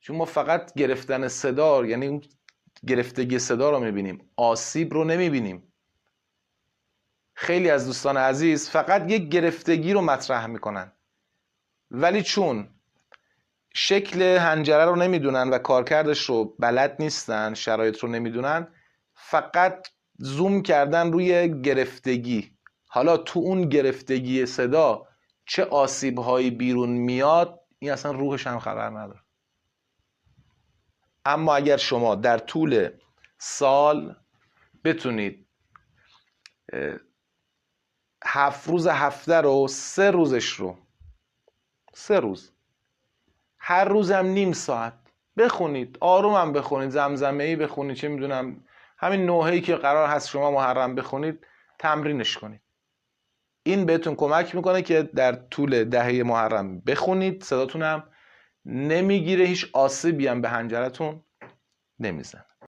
چون ما فقط گرفتن صدا، یعنی اون گرفتگی صدا رو میبینیم، آسیب رو نمیبینیم. خیلی از دوستان عزیز فقط یک گرفتگی رو مطرح میکنن، ولی چون شکل حنجره رو نمیدونن و کارکردش رو بلد نیستن، شرایط رو نمیدونن، فقط زوم کردن روی گرفتگی. حالا تو اون گرفتگی صدا چه آسیب هایی بیرون میاد، این اصلا روحش هم خبر نداره. اما اگر شما در طول سال بتونید 7 روز هفته رو 3 روزش رو 3 روز هر روزم نیم ساعت بخونید، آروم هم بخونید، زمزمه‌ای بخونید، چه میدونم همین نوحه‌ای که قرار هست شما محرم بخونید تمرینش کنید. این بهتون کمک میکنه که در طول دهه محرم بخونید، صداتون هم نمیگیره، هیچ آسیبی هم به حنجرتون نمیزنه.